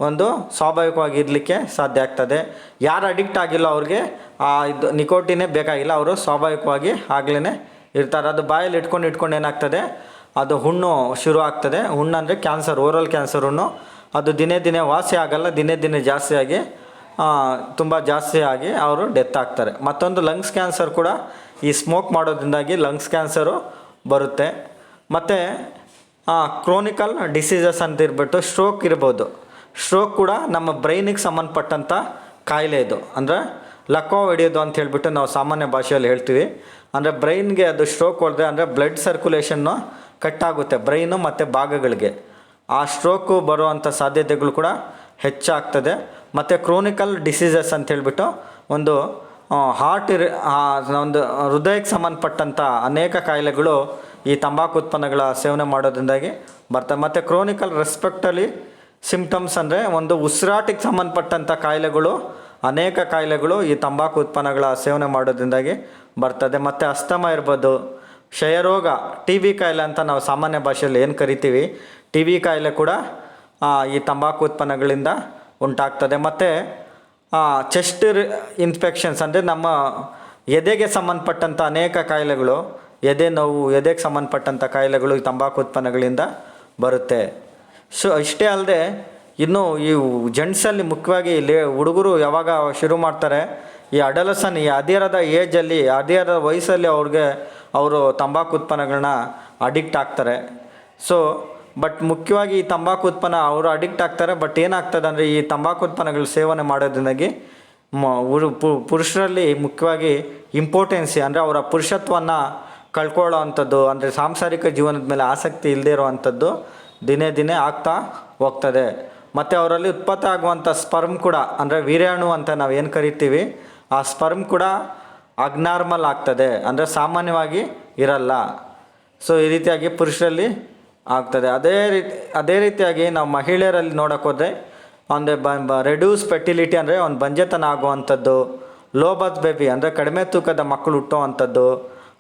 ಒಂದು ಸ್ವಾಭಾವಿಕವಾಗಿ ಇರಲಿಕ್ಕೆ ಸಾಧ್ಯ ಆಗ್ತದೆ. ಯಾರು ಅಡಿಕ್ಟ್ ಆಗಿಲ್ಲ ಅವ್ರಿಗೆ ಇದು ನಿಕೋಟಿನೇ ಬೇಕಾಗಿಲ್ಲ, ಅವರು ಸ್ವಾಭಾವಿಕವಾಗಿ ಆಗ್ಲೇ ಇರ್ತಾರೆ. ಅದು ಬಾಯಲ್ಲಿ ಇಟ್ಕೊಂಡು ಏನಾಗ್ತದೆ, ಅದು ಹುಣ್ಣು ಶುರು ಆಗ್ತದೆ. ಹುಣ್ಣು ಅಂದರೆ ಕ್ಯಾನ್ಸರ್, ಓರಲ್ ಕ್ಯಾನ್ಸರ್ ಹುಣ್ಣು. ಅದು ದಿನೇ ದಿನೇ ವಾಸಿ ಆಗಲ್ಲ, ದಿನೇ ದಿನೇ ಜಾಸ್ತಿಯಾಗಿ ತುಂಬ ಜಾಸ್ತಿಯಾಗಿ ಅವರು ಡೆತ್ ಆಗ್ತಾರೆ. ಮತ್ತೊಂದು ಲಂಗ್ಸ್ ಕ್ಯಾನ್ಸರ್ ಕೂಡ ಈ ಸ್ಮೋಕ್ ಮಾಡೋದ್ರಿಂದಾಗಿ ಲಂಗ್ಸ್ ಕ್ಯಾನ್ಸರು ಬರುತ್ತೆ. ಮತ್ತು ಕ್ರೋನಿಕಲ್ ಡಿಸೀಸಸ್ ಅಂತ ಇರ್ಬಿಟ್ಟು ಸ್ಟ್ರೋಕ್ ಇರ್ಬೋದು. ಸ್ಟ್ರೋಕ್ ಕೂಡ ನಮ್ಮ ಬ್ರೈನಿಗೆ ಸಂಬಂಧಪಟ್ಟಂಥ ಕಾಯಿಲೆ ಇದು. ಅಂದರೆ ಲಕ್ವ ಹೊಡೆಯೋದು ಅಂತ ಹೇಳ್ಬಿಟ್ಟು ನಾವು ಸಾಮಾನ್ಯ ಭಾಷೆಯಲ್ಲಿ ಹೇಳ್ತೀವಿ. ಅಂದರೆ ಬ್ರೈನ್ಗೆ ಅದು ಸ್ಟ್ರೋಕ್ ಹೊಡೆದ್ರೆ ಅಂದರೆ ಬ್ಲಡ್ ಸರ್ಕ್ಯುಲೇಷನ್ನು ಕಟ್ಟಾಗುತ್ತೆ ಬ್ರೈನು ಮತ್ತು ಭಾಗಗಳಿಗೆ. ಆ ಸ್ಟ್ರೋಕು ಬರುವಂಥ ಸಾಧ್ಯತೆಗಳು ಕೂಡ ಹೆಚ್ಚಾಗ್ತದೆ. ಮತ್ತು ಕ್ರೋನಿಕಲ್ ಡಿಸೀಸಸ್ ಅಂತ ಹೇಳ್ಬಿಟ್ಟು ಒಂದು ಒಂದು ಹೃದಯಕ್ಕೆ ಸಂಬಂಧಪಟ್ಟಂಥ ಅನೇಕ ಕಾಯಿಲೆಗಳು ಈ ತಂಬಾಕು ಉತ್ಪನ್ನಗಳ ಸೇವನೆ ಮಾಡೋದ್ರಿಂದಾಗಿ ಬರ್ತವೆ. ಮತ್ತು ಕ್ರೋನಿಕಲ್ ರೆಸ್ಪೆಕ್ಟಲಿ ಸಿಂಪ್ಟಮ್ಸ್ ಅಂದರೆ ಒಂದು ಉಸಿರಾಟಕ್ಕೆ ಸಂಬಂಧಪಟ್ಟಂಥ ಕಾಯಿಲೆಗಳು, ಅನೇಕ ಕಾಯಿಲೆಗಳು ಈ ತಂಬಾಕು ಉತ್ಪನ್ನಗಳ ಸೇವನೆ ಮಾಡೋದ್ರಿಂದಾಗಿ ಬರ್ತದೆ. ಮತ್ತು ಅಸ್ತಮ ಇರ್ಬೋದು, ಕ್ಷಯರೋಗ, ಟಿ ಬಿ ಕಾಯಿಲೆ ಅಂತ ನಾವು ಸಾಮಾನ್ಯ ಭಾಷೆಯಲ್ಲಿ ಏನು ಕರಿತೀವಿ, ಟಿ ಬಿ ಕಾಯಿಲೆ ಕೂಡ ಈ ತಂಬಾಕು ಉತ್ಪನ್ನಗಳಿಂದ ಉಂಟಾಗ್ತದೆ. ಮತ್ತು ಚೆಸ್ಟ್ ಇನ್ಫೆಕ್ಷನ್ಸ್ ಅಂದರೆ ನಮ್ಮ ಎದೆಗೆ ಸಂಬಂಧಪಟ್ಟಂಥ ಅನೇಕ ಕಾಯಿಲೆಗಳು, ಎದೆ ನೋವು, ಎದೆಗೆ ಸಂಬಂಧಪಟ್ಟಂಥ ಕಾಯಿಲೆಗಳು ಈ ತಂಬಾಕು ಉತ್ಪನ್ನಗಳಿಂದ ಬರುತ್ತೆ. ಸೊ ಇಷ್ಟೇ ಅಲ್ಲದೆ ಇನ್ನು ಈ ಜೆಂಟ್ಸಲ್ಲಿ ಮುಖ್ಯವಾಗಿ ಇಲ್ಲಿ ಹುಡುಗರು ಯಾವಾಗ ಶುರು ಮಾಡ್ತಾರೆ, ಈ ಅಡಲಸನ್, ಈ ಹದಿಹರದ ಏಜಲ್ಲಿ, ಹದಿಹರದ ವಯಸ್ಸಲ್ಲಿ ಅವರು ತಂಬಾಕು ಉತ್ಪನ್ನಗಳನ್ನ ಅಡಿಕ್ಟ್ ಆಗ್ತಾರೆ. ಸೊ ಬಟ್ ಮುಖ್ಯವಾಗಿ ಈ ತಂಬಾಕು ಉತ್ಪನ್ನ ಅವರು ಅಡಿಕ್ಟ್ ಆಗ್ತಾರೆ. ಬಟ್ ಏನಾಗ್ತದೆ ಅಂದರೆ ಈ ತಂಬಾಕು ಉತ್ಪನ್ನಗಳು ಸೇವನೆ ಮಾಡೋದ್ರಿಂದಾಗಿ ಪುರುಷರಲ್ಲಿ ಮುಖ್ಯವಾಗಿ ಇಂಪಾರ್ಟೆನ್ಸಿ ಅಂದರೆ ಅವರ ಪುರುಷತ್ವವನ್ನು ಕಳ್ಕೊಳ್ಳೋ ಅಂಥದ್ದು, ಅಂದರೆ ಸಾಂಸಾರಿಕ ಜೀವನದ ಮೇಲೆ ಆಸಕ್ತಿ ಇಲ್ಲದೇ ಇರುವಂಥದ್ದು ದಿನೇ ದಿನೇ ಆಗ್ತಾ ಹೋಗ್ತದೆ. ಮತ್ತು ಅವರಲ್ಲಿ ಉತ್ಪತ್ತಿ ಆಗುವಂಥ ಸ್ಪರ್ಮ್ ಕೂಡ, ಅಂದರೆ ವೀರ್ಯಾಣು ಅಂತ ನಾವು ಏನು ಕರಿತೀವಿ, ಆ ಸ್ಪರ್ಮ್ ಕೂಡ ಅಬ್ನಾರ್ಮಲ್ ಆಗ್ತದೆ, ಅಂದರೆ ಸಾಮಾನ್ಯವಾಗಿ ಇರಲ್ಲ. ಸೊ ಈ ರೀತಿಯಾಗಿ ಪುರುಷರಲ್ಲಿ ಆಗ್ತದೆ. ಅದೇ ರೀತಿಯಾಗಿ ನಾವು ಮಹಿಳೆಯರಲ್ಲಿ ನೋಡೋಕ್ಕೋದ್ರೆ ಅಂದರೆ ರೆಡ್ಯೂಸ್ ಫೆರ್ಟಿಲಿಟಿ ಅಂದರೆ ಒಂದು ಬಂಜೆತನ ಆಗುವಂಥದ್ದು, ಲೋ ಬರ್ತ್ ಬೇಬಿ ಅಂದರೆ ಕಡಿಮೆ ತೂಕದ ಮಕ್ಕಳು ಹುಟ್ಟುವಂಥದ್ದು,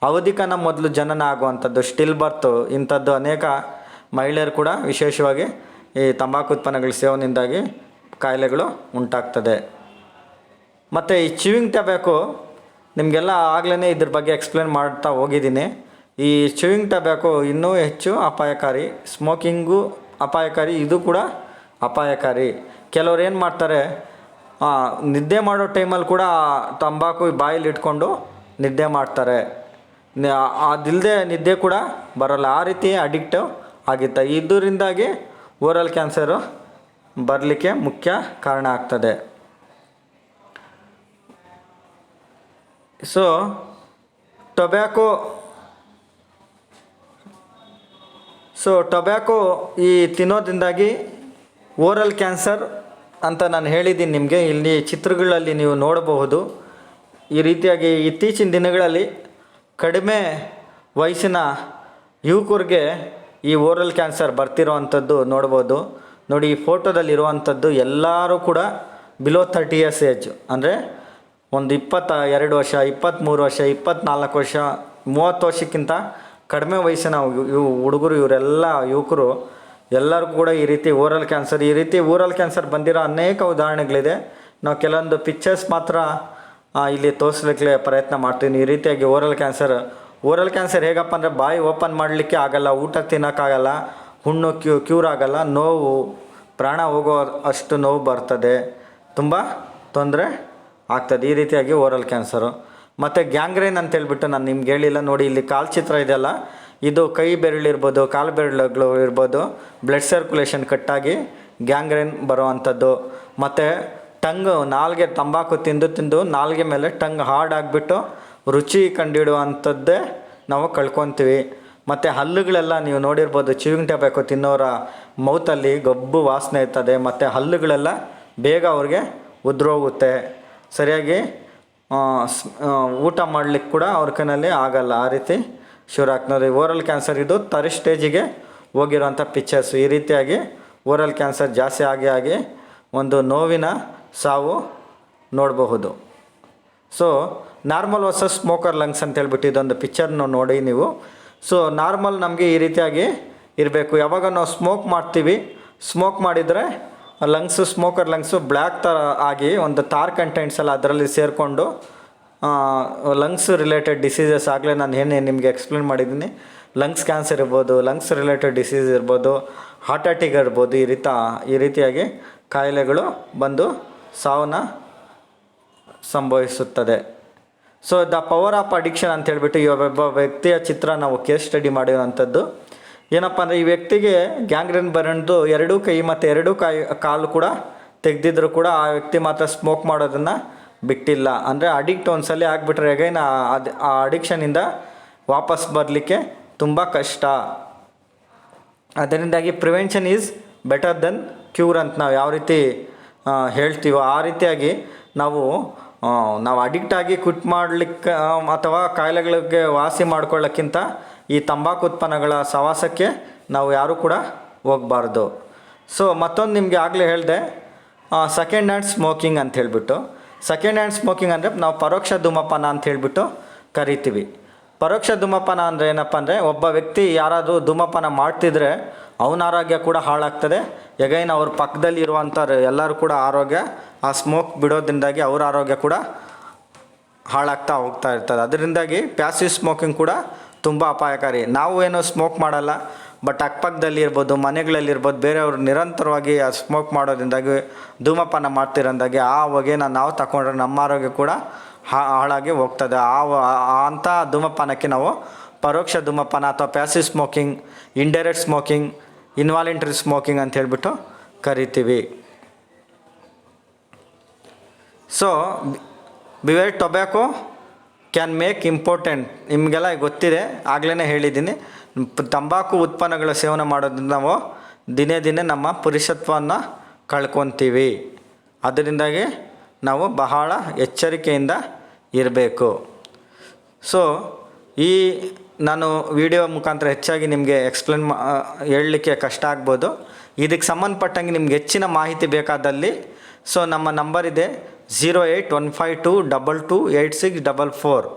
ಅವಧಿಕನ ಮೊದಲು ಜನನ ಆಗುವಂಥದ್ದು, ಸ್ಟಿಲ್ ಬರ್ತು, ಇಂಥದ್ದು ಅನೇಕ ಮಹಿಳೆಯರು ಕೂಡ ವಿಶೇಷವಾಗಿ ಈ ತಂಬಾಕು ಉತ್ಪನ್ನಗಳ ಸೇವನೆಯಿಂದಾಗಿ ಕಾಯಿಲೆಗಳು ಉಂಟಾಗ್ತದೆ. ಮತ್ತು ಈ ಚ್ಯೂವಿಂಗ್ ಟೊಬ್ಯಾಕೊ ನಿಮಗೆಲ್ಲ ಆಗಲೇ ಇದ್ರ ಬಗ್ಗೆ ಎಕ್ಸ್ಪ್ಲೇನ್ ಮಾಡ್ತಾ ಹೋಗಿದ್ದೀನಿ. ಈ ಚ್ಯೂವಿಂಗ್ ಟೊಬ್ಯಾಕೊ ಇನ್ನೂ ಹೆಚ್ಚು ಅಪಾಯಕಾರಿ, ಸ್ಮೋಕಿಂಗು ಅಪಾಯಕಾರಿ, ಇದು ಕೂಡ ಅಪಾಯಕಾರಿ. ಕೆಲವ್ರು ಏನು ಮಾಡ್ತಾರೆ, ನಿದ್ದೆ ಮಾಡೋ ಟೈಮಲ್ಲಿ ಕೂಡ ತಂಬಾಕು ಬಾಯಲ್ಲಿ ಇಟ್ಕೊಂಡು ನಿದ್ದೆ ಮಾಡ್ತಾರೆ. ಅದಿಲ್ಲದೆ ನಿದ್ದೆ ಕೂಡ ಬರೋಲ್ಲ, ಆ ರೀತಿ ಅಡಿಕ್ಟ್ ಆಗಿತ್ತು. ಇದರಿಂದಾಗಿ ಓರಲ್ ಕ್ಯಾನ್ಸರು ಬರಲಿಕ್ಕೆ ಮುಖ್ಯ ಕಾರಣ ಆಗ್ತದೆ. ಸೊ ಟೊಬ್ಯಾಕೊ ಈ ತಿನ್ನೋದ್ರಿಂದಾಗಿ ಓರಲ್ ಕ್ಯಾನ್ಸರ್ ಅಂತ ನಾನು ಹೇಳಿದ್ದೀನಿ ನಿಮಗೆ. ಇಲ್ಲಿ ಚಿತ್ರಗಳಲ್ಲಿ ನೀವು ನೋಡಬಹುದು. ಈ ರೀತಿಯಾಗಿ ಇತ್ತೀಚಿನ ದಿನಗಳಲ್ಲಿ ಕಡಿಮೆ ವಯಸ್ಸಿನ ಯುವಕರಿಗೆ ಈ ಓರಲ್ ಕ್ಯಾನ್ಸರ್ ಬರ್ತಿರೋವಂಥದ್ದು ನೋಡ್ಬೋದು. ನೋಡಿ, ಈ ಫೋಟೋದಲ್ಲಿರುವಂಥದ್ದು ಎಲ್ಲರೂ ಕೂಡ ಬಿಲೋ 30 ಇಯರ್ಸ್ ಏಜ್, ಅಂದರೆ ಒಂದು 22 ವರ್ಷ, 23 ವರ್ಷ, 24 ವರ್ಷ, 30 ವರ್ಷಕ್ಕಿಂತ ಕಡಿಮೆ ವಯಸ್ಸಿನ ಹುಡುಗರು, ಇವರೆಲ್ಲ ಯುವಕರು ಎಲ್ಲರಿಗೂ ಕೂಡ ಈ ರೀತಿ ಓರಲ್ ಕ್ಯಾನ್ಸರ್ ಬಂದಿರೋ ಅನೇಕ ಉದಾಹರಣೆಗಳಿದೆ. ನಾವು ಕೆಲವೊಂದು ಪಿಕ್ಚರ್ಸ್ ಮಾತ್ರ ಇಲ್ಲಿ ತೋರಿಸ್ಲಿಕ್ಕೆ ಪ್ರಯತ್ನ ಮಾಡ್ತೀನಿ. ಈ ರೀತಿಯಾಗಿ ಓರಲ್ ಕ್ಯಾನ್ಸರ್ ಹೇಗಪ್ಪ ಅಂದರೆ ಬಾಯಿ ಓಪನ್ ಮಾಡಲಿಕ್ಕೆ ಆಗಲ್ಲ, ಊಟ ತಿನ್ನೋಕ್ಕಾಗಲ್ಲ, ಹುಣ್ಣು ಕ್ಯೂರ್ ಆಗಲ್ಲ, ನೋವು, ಪ್ರಾಣ ಹೋಗೋ ಅಷ್ಟು ನೋವು ಬರ್ತದೆ, ತುಂಬ ತೊಂದರೆ ಆಗ್ತದೆ. ಈ ರೀತಿಯಾಗಿ ಓರಲ್ ಕ್ಯಾನ್ಸರು. ಮತ್ತು ಗ್ಯಾಂಗ್ರೇನ್ ಅಂತೇಳ್ಬಿಟ್ಟು ನಾನು ನಿಮ್ಗೆ ಹೇಳಿಲ್ಲ. ನೋಡಿ, ಇಲ್ಲಿ ಕಾಲು ಚಿತ್ರ ಇದೆಯಲ್ಲ, ಇದು ಕೈ ಬೆರಳಿರ್ಬೋದು, ಕಾಲು ಬೆರಳುಗಳು ಇರ್ಬೋದು, ಬ್ಲಡ್ ಸರ್ಕ್ಯುಲೇಷನ್ ಕಟ್ಟಾಗಿ ಗ್ಯಾಂಗ್ರೇನ್ ಬರುವಂಥದ್ದು, ಮತ್ತು ನಾಲಿಗೆ ತಂಬಾಕು ತಿಂದು ನಾಲಿಗೆ ಮೇಲೆ ಟಂಗ್ ಹಾರ್ಡ್ ಆಗಿಬಿಟ್ಟು ರುಚಿ ಕಂಡುಹಿಡುವಂಥದ್ದೇ ನಾವು ಕಳ್ಕೊತೀವಿ. ಮತ್ತು ಹಲ್ಲುಗಳೆಲ್ಲ ನೀವು ನೋಡಿರ್ಬೋದು, ಚಿವಿಂಗ್ ಟೊಬ್ಯಾಕೊ ತಿನ್ನೋರ ಮೌತಲ್ಲಿ ಗಬ್ಬು ವಾಸನೆ ಇರ್ತದೆ, ಮತ್ತು ಹಲ್ಲುಗಳೆಲ್ಲ ಬೇಗ ಅವ್ರಿಗೆ ಉದುರೋಗುತ್ತೆ, ಸರಿಯಾಗಿ ಊಟ ಮಾಡಲಿಕ್ಕೆ ಕೂಡ ಅವ್ರ ಕೈನಲ್ಲಿ ಆಗಲ್ಲ, ಆ ರೀತಿ ಶುರು ಆಗ್ತದೆ. ಓರಲ್ ಕ್ಯಾನ್ಸರ್ ಇದು ಥರ್ಡ್ ಸ್ಟೇಜಿಗೆ ಹೋಗಿರೋಂಥ ಪಿಕ್ಚರ್ಸು. ಈ ರೀತಿಯಾಗಿ ಓರಲ್ ಕ್ಯಾನ್ಸರ್ ಜಾಸ್ತಿ ಆಗಿ ಒಂದು ನೋವಿನ ಸಾವು ನೋಡಬಹುದು. So normal versus smoker lungs ಅಂತ ಹೇಳ್ಬಿಟ್ಟು ಇದೊಂದು ಪಿಕ್ಚರ್ನ ನೋಡಿ ನೀವು. ಸೊ ನಾರ್ಮಲ್ ನಮಗೆ ಈ ರೀತಿಯಾಗಿ ಇರಬೇಕು. ಯಾವಾಗ ನಾವು ಸ್ಮೋಕ್ ಮಾಡ್ತೀವಿ, ಸ್ಮೋಕ್ ಮಾಡಿದರೆ ಸ್ಮೋಕರ್ ಲಂಗ್ಸು ಬ್ಲ್ಯಾಕ್ ಥರ ಆಗಿ ಒಂದು ತಾರ್ ಕಂಟೆಂಟ್ಸ್ ಎಲ್ಲ ಅದರಲ್ಲಿ ಸೇರಿಕೊಂಡು ಲಂಗ್ಸ್ ರಿಲೇಟೆಡ್ ಡಿಸೀಸಸ್ ಆಗಲೇ ನಾನು ಏನೇ ನಿಮಗೆ ಎಕ್ಸ್ಪ್ಲೇನ್ ಮಾಡಿದ್ದೀನಿ. ಲಂಗ್ಸ್ ಕ್ಯಾನ್ಸರ್ ಇರ್ಬೋದು, ಲಂಗ್ಸ್ ರಿಲೇಟೆಡ್ ಡಿಸೀಸ್ ಇರ್ಬೋದು, ಹಾರ್ಟ್ ಅಟ್ಯಾಕ್ ಇರ್ಬೋದು, ಈ ರೀತಿಯಾಗಿ ಕಾಯಿಲೆಗಳು ಬಂದು ಸಾವನ್ನ ಸಂಭವಿಸುತ್ತದೆ. So the power of addiction ಅಂತ ಹೇಳ್ಬಿಟ್ಟು ಈ ಒಬ್ಬ ವ್ಯಕ್ತಿಯ ಚಿತ್ರ ನಾವು ಕೇಸ್ ಸ್ಟಡಿ ಮಾಡಿರೋವಂಥದ್ದು. ಏನಪ್ಪ ಅಂದರೆ ಈ ವ್ಯಕ್ತಿಗೆ ಗ್ಯಾಂಗ್ರೇನ್ ಬಂದು 2 ಕೈ ಮತ್ತು 2 ಕಾಲು ಕೂಡ ತೆಗೆದಿದ್ರು ಕೂಡ ಆ ವ್ಯಕ್ತಿ ಮಾತ್ರ ಸ್ಮೋಕ್ ಮಾಡೋದನ್ನು ಬಿಟ್ಟಿಲ್ಲ. ಅಂದರೆ ಅಡಿಕ್ಟ್ ಒಂದ್ಸಲ ಆಗಿಬಿಟ್ರೆ ಅಗೈನ್ ಆ ಅಡಿಕ್ಷನಿಂದ ವಾಪಸ್ ಬರಲಿಕ್ಕೆ ತುಂಬ ಕಷ್ಟ. ಅದರಿಂದಾಗಿ prevention is better then cure ಅಂತ ನಾವು ಯಾವ ರೀತಿ ಹೇಳ್ತೀವೋ ಆ ರೀತಿಯಾಗಿ ನಾವು ಅಡಿಕ್ಟ್ ಆಗಿ ಕ್ವಿಟ್ ಮಾಡಲಿಕ್ಕೆ ಅಥವಾ ಕಾಯಿಲೆಗಳಿಗೆ ವಾಸಿ ಮಾಡ್ಕೊಳ್ಳೋಕ್ಕಿಂತ ಈ ತಂಬಾಕು ಉತ್ಪನ್ನಗಳ ಸವಾಸಕ್ಕೆ ನಾವು ಯಾರೂ ಕೂಡ ಹೋಗಬಾರ್ದು. ಸೊ ಮತ್ತೊಂದು ನಿಮಗೆ ಆಗಲೇ ಹೇಳಿದೆ, ಸೆಕೆಂಡ್ ಹ್ಯಾಂಡ್ ಸ್ಮೋಕಿಂಗ್ ಅಂತ ಹೇಳ್ಬಿಟ್ಟು. ಸೆಕೆಂಡ್ ಹ್ಯಾಂಡ್ ಸ್ಮೋಕಿಂಗ್ ಅಂದರೆ ನಾವು ಪರೋಕ್ಷ ಧೂಮಪಾನ ಅಂತ ಹೇಳ್ಬಿಟ್ಟು ಕರಿತೀವಿ. ಪರೋಕ್ಷ ಧೂಮಪಾನ ಅಂದರೆ ಏನಪ್ಪ ಅಂದರೆ ಒಬ್ಬ ವ್ಯಕ್ತಿ ಯಾರಾದರೂ ಧೂಮಪಾನ ಮಾಡ್ತಿದ್ರೆ ಅವನ ಆರೋಗ್ಯ ಕೂಡ ಹಾಳಾಗ್ತದೆ. ಎಗೈನ್ ಅವ್ರ ಪಕ್ಕದಲ್ಲಿ ಇರುವಂಥವ್ರು ಎಲ್ಲರೂ ಕೂಡ ಆರೋಗ್ಯ ಆ ಸ್ಮೋಕ್ ಬಿಡೋದ್ರಿಂದಾಗಿ ಅವ್ರ ಆರೋಗ್ಯ ಕೂಡ ಹಾಳಾಗ್ತಾ ಹೋಗ್ತಾ ಇರ್ತದೆ. ಅದರಿಂದಾಗಿ ಪ್ಯಾಸಿವ್ ಸ್ಮೋಕಿಂಗ್ ಕೂಡ ತುಂಬ ಅಪಾಯಕಾರಿ. ನಾವು ಏನೋ ಸ್ಮೋಕ್ ಮಾಡಲ್ಲ, ಬಟ್ ಅಕ್ಕಪಕ್ಕದಲ್ಲಿ ಇರ್ಬೋದು, ಮನೆಗಳಲ್ಲಿರ್ಬೋದು, ಬೇರೆಯವರು ನಿರಂತರವಾಗಿ ಆ ಸ್ಮೋಕ್ ಮಾಡೋದ್ರಿಂದಾಗಿ ಧೂಮಪಾನ ಮಾಡ್ತಿರೋದಾಗಿ ಆ ಹೊಗೆನ ನಾವು ತಗೊಂಡ್ರೆ ನಮ್ಮ ಆರೋಗ್ಯ ಕೂಡ ಹಾಳಾಗಿ ಹೋಗ್ತದೆ. ಅಂಥ ಧೂಮಪಾನಕ್ಕೆ ನಾವು ಪರೋಕ್ಷ ಧೂಮಪಾನ ಅಥವಾ passive smoking, indirect smoking, involuntary smoking ಅಂತ ಹೇಳ್ಬಿಟ್ಟು ಕರಿತೀವಿ. So beware tobacco can make important. ನಿಮಗೆಲ್ಲ ಗೊತ್ತಿದೆ, ಆಗಲೇ ಹೇಳಿದ್ದೀನಿ. ತಂಬಾಕು ಉತ್ಪನ್ನಗಳ ಸೇವನೆ ಮಾಡೋದ್ರಿಂದ ನಾವು ದಿನೇ ನಮ್ಮ ಪುರುಷತ್ವವನ್ನು ಕಳ್ಕೊತೀವಿ. ಅದರಿಂದಾಗಿ ನಾವು ಬಹಳ ಎಚ್ಚರಿಕೆಯಿಂದ ಇರಬೇಕು. ಸೊ ನಾನು ವಿಡಿಯೋ ಮುಖಾಂತರ ಹೆಚ್ಚಾಗಿ ನಿಮಗೆ ಎಕ್ಸ್ಪ್ಲೇನ್ ಹೇಳಲಿಕ್ಕೆ ಕಷ್ಟ ಆಗ್ಬೋದು. ಇದಕ್ಕೆ ಸಂಬಂಧಪಟ್ಟಂಗೆ ನಿಮ್ಗೆ ಹೆಚ್ಚಿನ ಮಾಹಿತಿ ಬೇಕಾದಲ್ಲಿ ಸೊ ನಮ್ಮ ನಂಬರ್ ಇದೆ 08152228644.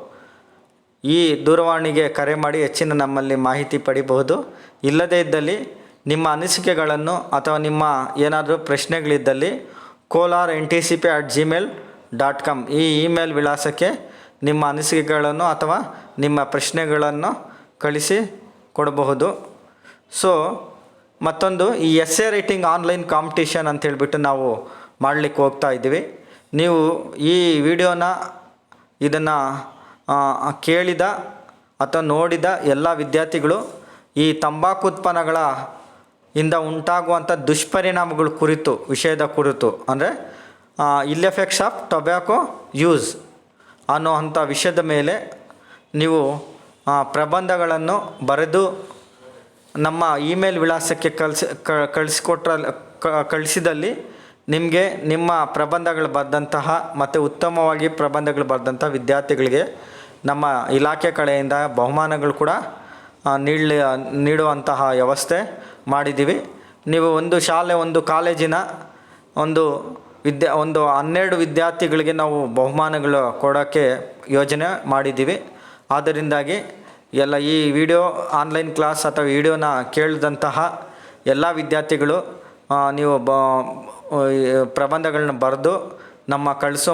ಈ ದೂರವಾಣಿಗೆ ಕರೆ ಮಾಡಿ ಹೆಚ್ಚಿನ ನಮ್ಮಲ್ಲಿ ಮಾಹಿತಿ ಪಡಿಬಹುದು. ಇಲ್ಲದೇ ಇದ್ದಲ್ಲಿ ನಿಮ್ಮ ಅನಿಸಿಕೆಗಳನ್ನು ಅಥವಾ ನಿಮ್ಮ ಏನಾದರೂ ಪ್ರಶ್ನೆಗಳಿದ್ದಲ್ಲಿ kolar@gmail.com ಈ ಇಮೇಲ್ ವಿಳಾಸಕ್ಕೆ ನಿಮ್ಮ ಅನಿಸಿಕೆಗಳನ್ನು ಅಥವಾ ನಿಮ್ಮ ಪ್ರಶ್ನೆಗಳನ್ನು ಕಳಿಸಿ ಕೊಡಬಹುದು. ಸೊ ಮತ್ತೊಂದು ಈ ಎಸ್ಸೆ ರೈಟಿಂಗ್ ಆನ್ಲೈನ್ ಕಾಂಪಿಟೇಷನ್ ಅಂತ ಹೇಳ್ಬಿಟ್ಟು ನಾವು ಮಾಡಲಿಕ್ಕೆ ಹೋಗ್ತಾ ಇದ್ದೀವಿ. ನೀವು ಈ ವಿಡಿಯೋನ ಇದನ್ನು ಕೇಳಿದ ಅಥವಾ ನೋಡಿದ ಎಲ್ಲ ವಿದ್ಯಾರ್ಥಿಗಳು ಈ ತಂಬಾಕು ಉತ್ಪನ್ನಗಳ ಇಂದ ಉಂಟಾಗುವಂಥ ದುಷ್ಪರಿಣಾಮಗಳ ವಿಷಯದ ಕುರಿತು ಅಂದರೆ ಇಲ್ ಎಫೆಕ್ಟ್ಸ್ ಆಫ್ ಟೊಬ್ಯಾಕೊ ಯೂಸ್ ಅನ್ನೋವಂಥ ವಿಷಯದ ಮೇಲೆ ನೀವು ಪ್ರಬಂಧಗಳನ್ನು ಬರೆದು ನಮ್ಮ ಇಮೇಲ್ ವಿಳಾಸಕ್ಕೆ ಕಳಿಸಿದಲ್ಲಿ ನಿಮಗೆ ನಿಮ್ಮ ಪ್ರಬಂಧಗಳು ಬರೆದಂತಹ ಮತ್ತು ಉತ್ತಮವಾಗಿ ಪ್ರಬಂಧಗಳು ಬರೆದಂಥ ವಿದ್ಯಾರ್ಥಿಗಳಿಗೆ ನಮ್ಮ ಇಲಾಖೆ ಕಡೆಯಿಂದ ಬಹುಮಾನಗಳು ಕೂಡ ನೀಡುವಂತಹ ವ್ಯವಸ್ಥೆ ಮಾಡಿದ್ದೀವಿ. ನೀವು ಒಂದು ಶಾಲೆ, ಒಂದು ಕಾಲೇಜಿನ ಒಂದು 12 ವಿದ್ಯಾರ್ಥಿಗಳಿಗೆ ನಾವು ಬಹುಮಾನಗಳು ಕೊಡೋಕ್ಕೆ ಯೋಜನೆ ಮಾಡಿದ್ದೀವಿ. ಆದ್ದರಿಂದಾಗಿ ಈ ವಿಡಿಯೋ ಆನ್ಲೈನ್ ಕ್ಲಾಸ್ ಅಥವಾ ವಿಡಿಯೋನ ಕೇಳಿದಂತಹ ಎಲ್ಲ ವಿದ್ಯಾರ್ಥಿಗಳು ನೀವು ಪ್ರಬಂಧಗಳನ್ನ ಬರೆದು ನಮ್ಮ ಕಳಿಸೋ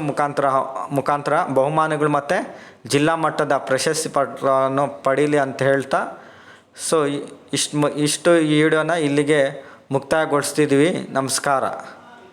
ಮುಖಾಂತರ ಬಹುಮಾನಗಳು ಮತ್ತು ಜಿಲ್ಲಾ ಮಟ್ಟದ ಪ್ರಶಸ್ತಿ ಪತ್ರವನ್ನು ಪಡೀಲಿ ಅಂತ ಹೇಳ್ತಾ ಸೊ ಇಷ್ಟು ಈ ವಿಡಿಯೋನ ಇಲ್ಲಿಗೆ ಮುಕ್ತಾಯಗೊಳಿಸ್ತಿದ್ದೀವಿ. ನಮಸ್ಕಾರ.